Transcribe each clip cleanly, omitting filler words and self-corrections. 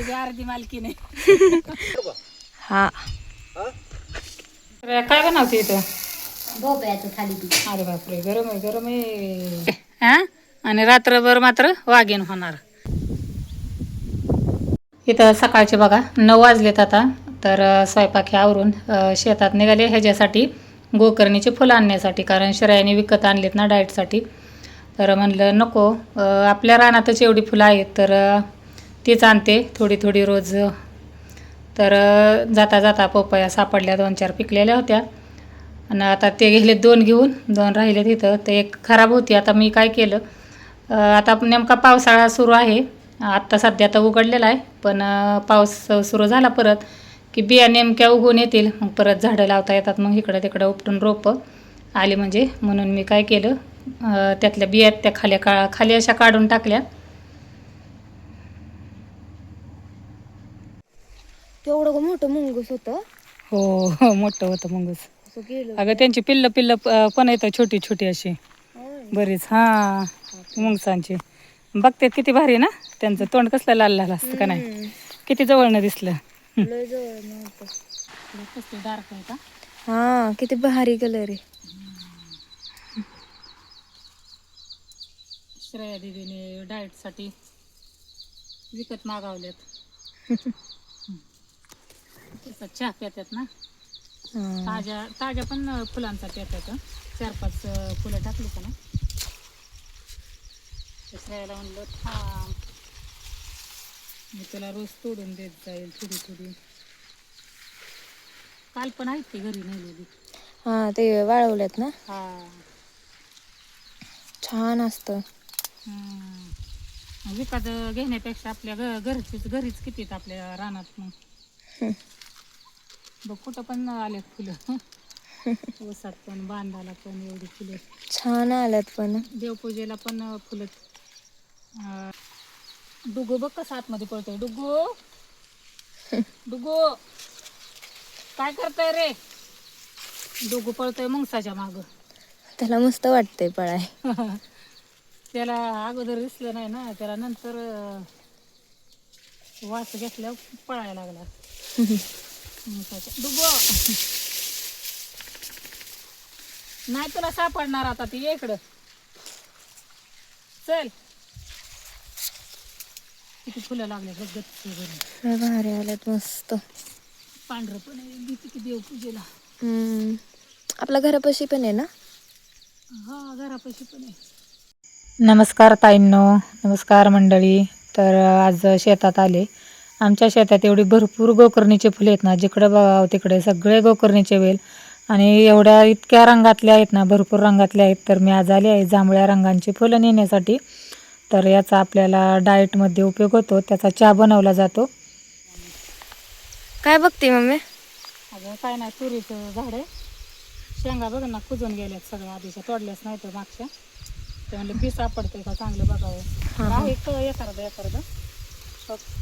बी अर्धी मालकी नाही. हा काय बनवते इथं? भोपळ्याचं थालीपीठ. अरे बापरे, गरम आहे गरम आहे. हा, आणि रात्रभर मात्र वागीन होणार. इथं सकाळचे बघा 9 वाजलेत आता. तर स्वयंपाकी आवरून शेतात निघाले ह्याच्यासाठी, गोकर्णीचे फुलं आणण्यासाठी. कारण श्रेयाने विकत आणलेत ना डाएटसाठी. तर म्हणलं नको, आपल्या रानातच एवढी फुलं आहेत तर तीच आणते थोडी थोडी रोज. तर जाता जाता पपया सापडल्या 2-4 पिकलेल्या होत्या. आणि आता ते गेले 2 घेऊन, 2 राहिले तिथं. ते एक खराब होती. आता मी काय केलं, आता नेमका पावसाळा सुरू आहे. आत्ता सध्या तर उघडलेला आहे, पण पाऊस सुरू झाला परत की बिया नेमक्या उगवून येतील. मग परत झाडं लावता येतात. मग इकडं तिकडं उपटून रोपं आली म्हणजे. म्हणून मी काय केलं, त्यातल्या बिया त्या खाली अशा काढून टाकल्या. केवढं मोठं मुंगूस होतं. हो हो, मोठं होतं मुंगूस. असं गेलं अगं त्यांची पिल्लं पण येतं छोटी छोटी अशी बरीच. हां, मुंगसांची बघते किती भारी ना. त्यांचं तोंड कसलं लाल लाल असतं का नाही, किती जवळनं दिसलं. लय जवळ नव्हतं. कसलं डार्क आहे का. हा, किती भारी कलर आहे. श्रेया दीदीने डाएटसाठी विकत मागवलेत. त्याचा चहा प्यातात ना. ताज्या पण फुलांचा प्यातात. 4-5 फुलं टाकली का ना. श्रेयाला म्हणलं थांब, मी तुला रोज तोडून देत जाईल थोडी थोडी. काल पण आहेत ती घरी नेलेली. हा, ते वाळवल्यात ना. हा, छान असतं. विकत घेण्यापेक्षा आपल्या घरीच किती आहेत आपल्या रानात. मग बघ कुठं पण आलेत फुलं. ऊसात पण, बांधाला पण एवढी फुलं छान आल्यात. पण देवपूजेला पण फुलं. डुगू बघ कसं आतमध्ये पळतोय. डुगू डुगू काय करतोय रे. डुगू पळतोय मुंगसाच्या मागं. त्याला मस्त वाटतंय पळाय. त्याला अगोदर दिसलं नाही ना, त्याला नंतर वास घेतल्यावर पळायला लागला. डुगू नाही तुला सापडणार आता, ती ये इकडं चल. किती फुलं लागले लय भारी आल्यात मस्त. पांढरं पण आहे किती देवपूजेला. आपल्या घरापाशी पण आहे ना. हा, घरापाशी पण आहे. नमस्कार ताईंनो, नमस्कार मंडळी. तर आज शेतात आले. आमच्या शेतात एवढी भरपूर गोकर्णीचे फुले आहेत ना, जिकडं बघावं तिकडे सगळे गोकर्णीचे वेल. आणि एवढ्या इतक्या रंगातल्या आहेत ना, भरपूर रंगातल्या आहेत. तर मी आज आले आहे जांभळ्या रंगांची फुलं नेण्यासाठी. तर याचा आपल्याला डाएटमध्ये उपयोग होतो. त्याचा चहा बनवला जातो. काय बघते मम्मी. अगं काय नाही, तुरीचं झाड आहे. शेंगा बघ ना कुजून गेल्यात सगळ्या. आधीच्या तोडल्याच नाही तर मागच्या. ते म्हणलं बी सापडतंय का चांगलं बघावं. आहे एखादं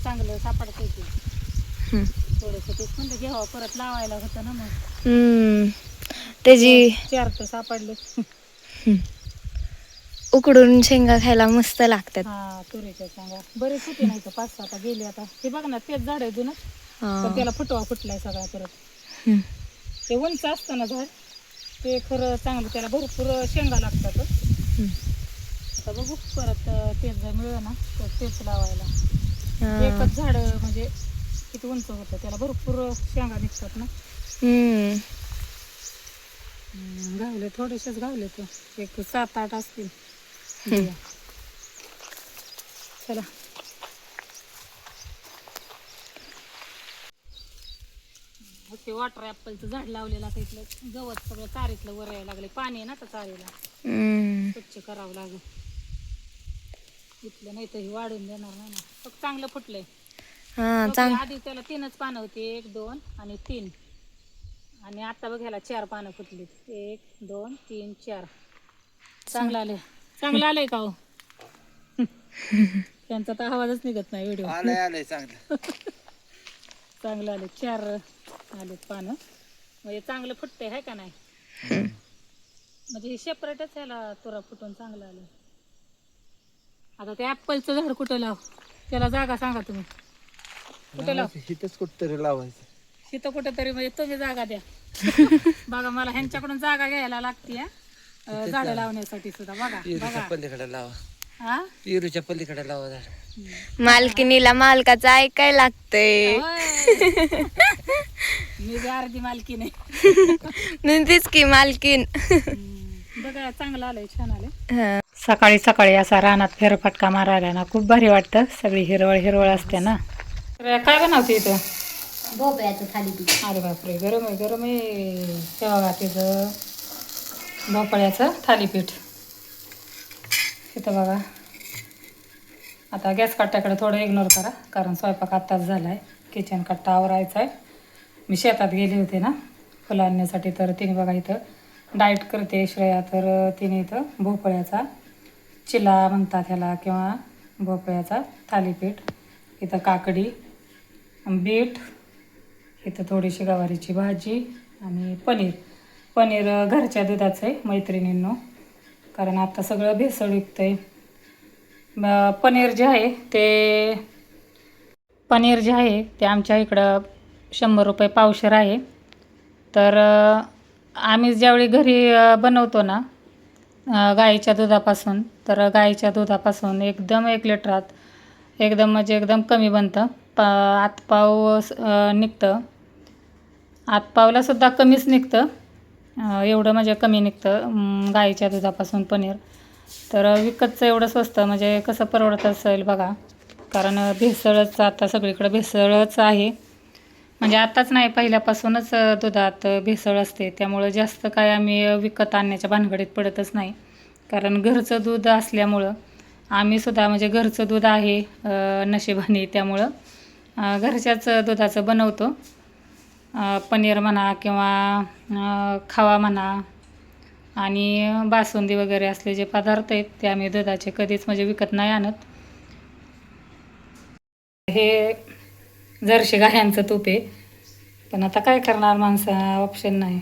चांगलं सापडतंय की. थोडंसं तेच म्हणलं घ्यावं, परत लावायला होतं ना. मग त्याची 4 तर सापडले. उकडून शेंगा खायला मस्त लागतात. हा, तुरीच्या शेंगा बरेच होती नाही तर 5-6 आता गेली. आता हे बघ ना, तेच झाड आहे जुनं, पण त्याला फुटवा फुटलाय सगळा परत. ते उंच असतं ना झाड, ते खरं चांगलं, त्याला भरपूर शेंगा लागतात. आता बघू परत तेच जर मिळलं ना तर तेच लावायला. एकच झाड म्हणजे किती उंच होतं, त्याला भरपूर शेंगा निघतात ना. गावले थोडेसेच गावले, तर एक 7-8 असतील. चला ते वॉटर ॲपलचं झाड लावलेलं आता. इथलं गवत सगळं चारीतलं वर यायला लागले. पाणी आहे ना तर चारीला स्वच्छ करावं लागेल. इथलं नाही तर हे वाढून देणार नाही ना. फक्त चांगलं फुटलंय. आधी त्याला 3च पानं होती, 1, 2 आणि 3. आणि आता बघ ह्याला 4 पानं फुटली. 1, 2, 3, 4. चांगलं आलंय. चांगलं आलंय का हो. त्यांचा तर आवाजच निघत नाही व्हिडिओ. आलंय चांगलं. चांगलं आले. 4 आलेत पानं. म्हणजे चांगलं फुटतंय आहे का नाही. म्हणजे हे सेपरेटच ह्याला तुरा फुटून चांगलं आलं. आता ते ॲपलचं झाड कुठं लाव, त्याला जागा सांगा तुम्ही. कुठे लाव इथंच कुठतरी लावायचं. तिथं कुठेतरी म्हणजे तुम्ही जागा द्या. बघा मला ह्यांच्याकडून जागा घ्यायला लागते झाडं लावण्यासाठी सुद्धा. बघा पेरूच्या बघा पलीकडे लावा, हा पेरूच्या पलीकडे लावा झाड. मालकिनीला मालकाचं ऐकाय लागतंय. होय. मी बी अर्धी मालकी नाही. म्हणतेच की मालकीन. बघा चांगलं आलंय, छान आलंय. हा. सकाळी सकाळी असा रानात फेरफटका मारायला ना खूप भारी वाटतं. सगळी हिरवळ हिरवळ असते ना. तर काय बनवते इथं? भोपळ्याचं थालीपीठ. अरे बापरे, गरम आहे गरम आहे. ते बघा तिथं भोपळ्याचं थालीपीठ. तिथं बघा. आता गॅस कट्ट्याकडे थोडं इग्नोर करा, कारण स्वयंपाक आत्ताच झाला आहे. किचन कट्टा आवरायचा आहे. मी शेतात गेले होते ना फुलं आणण्यासाठी, तर तिने बघा इथं डाएट करते श्रेया, तर तिने इथं भोपळ्याचा चिला म्हणतात ह्याला, किंवा भोपळ्याचा थालीपीठ, इथं काकडी, बीट, इथं थोडीशी गवारीची भाजी आणि पनीर घरच्या दुधाचं आहे मैत्रिणींनो, कारण आता सगळं भेसळयुक्त आहे. पनीर जे आहे ते आमच्या इकडं 100 रुपये पावशेर आहे. तर आम्ही ज्यावेळी घरी बनवतो ना गाईच्या दुधापासून, तर गाईच्या दुधापासून एकदम 1 लिटरात एकदम म्हणजे एकदम कमी बनतं. आतपाव निघतं, आतपावलासुद्धा कमीच निघतं. एवढं म्हणजे कमी निघतं गाईच्या दुधापासून पनीर. तर विकतचं एवढं स्वस्त म्हणजे कसं परवडत असेल बघा, कारण भेसळच आता सगळीकडे भेसळच आहे. म्हणजे आताच नाही, पहिल्यापासूनच दुधात भेसळ असते. त्यामुळं जास्त काय आम्ही विकत आणण्याच्या भानगडीत पडतच नाही, कारण घरचं दूध असल्यामुळं आम्हीसुद्धा म्हणजे घरचं दूध आहे नशिबाने, त्यामुळं घरच्याच दुधाचं बनवतो. पनीर म्हणा किंवा खवा म्हणा आणि बासुंदी वगैरे असले जे पदार्थ आहेत ते आम्ही दुधाचे कधीच म्हणजे विकत नाही आणत. हे जर्सी गायांचं तूप आहे, पण आता काय करणार माणसं, ऑप्शन नाही.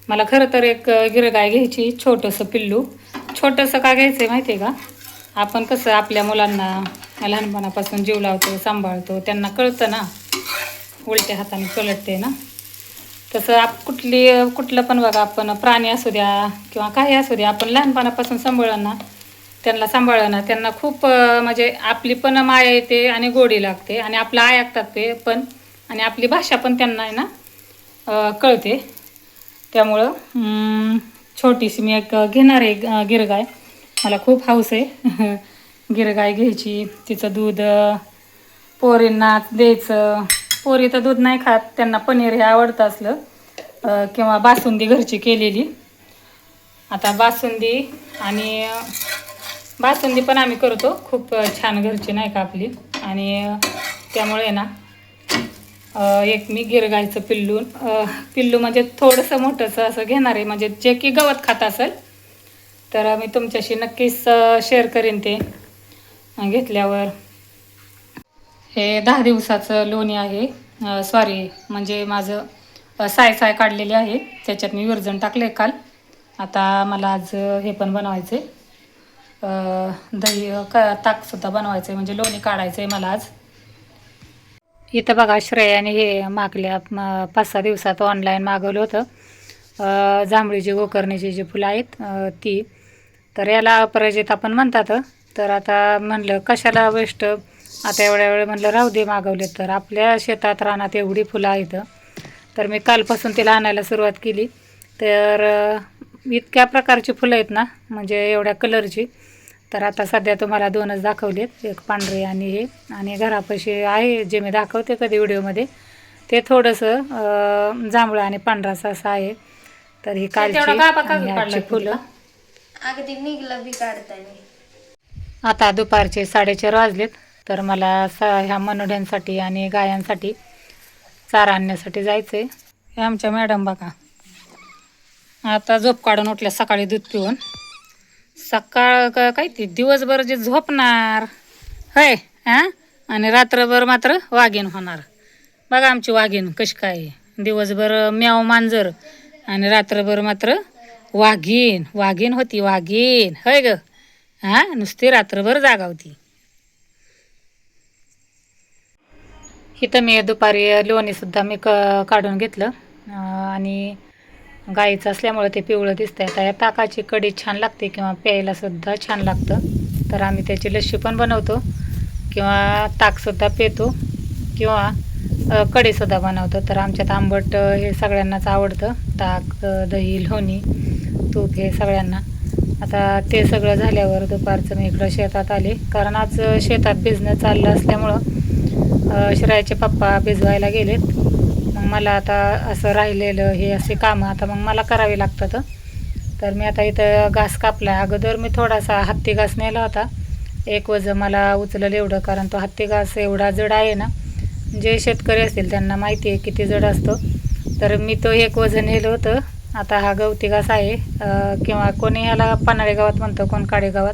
मला खरं तर एक गिरगाय घ्यायची, छोटंसं पिल्लू. छोटंसं का घ्यायचं आहे माहिती आहे का? आपण कसं आपल्या मुलांना लहानपणापासून जीव लावतो, सांभाळतो, त्यांना कळतं ना उलट्या हाताने पलटते ना, तसं कुठलं पण बघा, आपण प्राणी असू द्या किंवा काही असू द्या, आपण लहानपणापासून सांभाळलं ना त्यांना खूप म्हणजे आपली पण माया येते आणि गोडी लागते, आणि आपलं ऐकतात ते पण, आणि आपली भाषा पण त्यांना आहे ना कळते. त्यामुळं छोटीशी मी एक घेणार आहे गिरगाय. मला खूप हौस आहे गिरगाय घ्यायची, तिचं दूध पोरींना द्यायचं. पोरी तर दूध नाही खात, त्यांना पनीर हे आवडतं असलं, किंवा बासुंदी घरची केलेली. आता बासुंदी पण आम्ही करतो खूप छान घरची, नाही का आपली. आणि त्यामुळे ना एक मी गिरगायचं पिल्लू म्हणजे थोडंसं मोठंसं असं घेणार आहे, म्हणजे जे की गवत खात असेल तर मी तुमच्याशी नक्कीच शेअर करेन ते घेतल्यावर. हे 10 दिवसाचं लोणी आहे, सॉरी म्हणजे माझं साय काढलेली आहे, त्याच्यात मी विरजण टाकले काल. आता मला आज हे पण बनवायचे, दही ताकसुद्धा बनवायचं आहे, म्हणजे लोणी काढायचं आहे मला आज. इथं बघा श्रेयाने हे मागल्या 5-6 दिवसात ऑनलाईन मागवलं होतं, जांभळीची गोकर्णीची जी फुलं आहेत ती. तर याला अपराजिता पण म्हणतात. तर आता म्हणलं कशाला वेस्ट, आता एवढ्या वेळ म्हणलं राहू दे, मागवले तर आपल्या शेतात रानात एवढी फुलं आहेत. तर मी कालपासून तिला आणायला सुरुवात केली. तर इतक्या प्रकारची फुलं आहेत ना, म्हणजे एवढ्या कलरची. तर आता सध्या तुम्हाला 2च दाखवलेत, एक पांढरे आणि हे, आणि घरापाशी आहे जे मी दाखवते कधी व्हिडिओमध्ये ते थोडंसं जांभळं आणि पांढराचं असं आहे. तर ही कालची फुलं. अगदी निघलं बी काढताय. आता दुपारचे 4:30 वाजलेत. तर मला ह्या मनोढ्यांसाठी आणि गायांसाठी चारा आणण्यासाठी जायचं आहे. हे आमच्या मॅडम बघा आता झोप काढून उठल्या सकाळी दूध पिऊन. सकाळ काय ती दिवसभर जे झोपणार होय हां, आणि रात्रभर मात्र वाघीण होणार. बघा आमची वाघीण कशी काय, दिवसभर म्याव मांजर आणि रात्रभर मात्र वाघीण होती, वाघीण होय ग. हां, नुसती रात्रभर जागा होती. इथं मी दुपारी लोणीसुद्धा मी काढून घेतलं आणि गाईचं असल्यामुळे ते पिवळं दिसतंय. आता या ताकाची कढी छान लागते किंवा प्यायलासुद्धा छान लागतं. तर आम्ही त्याची लस्सी पण बनवतो किंवा ताकसुद्धा पितो किंवा कढीसुद्धा बनवतो. तर आमच्यात आंबट हे सगळ्यांनाच आवडतं, ताक, दही, लोणी, तूप हे सगळ्यांना. आता ते सगळं झाल्यावर दुपारचं मी इकडं शेतात आले, कारण आज शेतात भिजणं चाललं असल्यामुळं श्रेयाचे पप्पा भिजवायला गेलेत. मग मला आता असं राहिलेलं हे असे कामं आता मग मला करावी लागतात. तर मी आता इथं घास कापला. अगोदर मी थोडासा हत्ती घास नेला होता, एक वजन मला उचललं एवढं, कारण तो हत्ती घास एवढा जड आहे ना, जे शेतकरी असतील त्यांना माहिती आहे किती जड असतो. तर मी तो एक वजन नेलं होतं. आता हा गवती घास आहे किंवा कोणी ह्याला पन्हाळे गावात म्हणतं, कोण काळे गावात.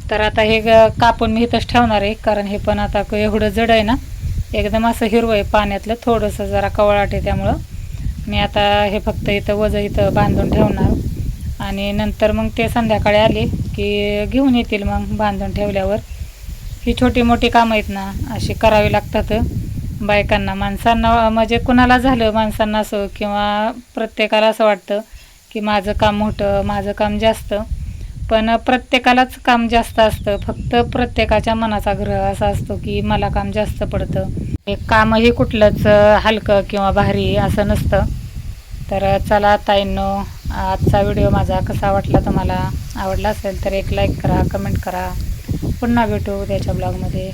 तर आता हे कापून मी इथंच ठेवणार आहे, कारण हे पण आता एवढं जड आहे ना, एकदम असं हिरवं आहे पाण्यातलं, थोडंसं जरा कवळाट आहे. त्यामुळं मी आता हे फक्त इथं वजं इथं बांधून ठेवणार आणि नंतर मग ते संध्याकाळी आले की घेऊन येतील. मग बांधून ठेवल्यावर ही छोटी मोठी कामं आहेत ना, अशी करावी लागतात बायकांना. माणसांना म्हणजे कुणाला झालं, माणसांना असो किंवा प्रत्येकाला असं वाटतं की माझं काम मोठं, माझं काम जास्त, पण प्रत्येकालाच काम जास्त असतं. फक्त प्रत्येकाच्या मनाचा ग्रह असा असतो की मला काम जास्त पडतं. हे कामही कुठलंच हलकं किंवा भारी असं नसतं. तर चला ताईंनो, आजचा व्हिडिओ माझा कसा वाटला तुम्हाला? आवडला असेल तर एक लाईक करा, कमेंट करा. पुन्हा भेटू उद्याच्या ब्लॉगमध्ये.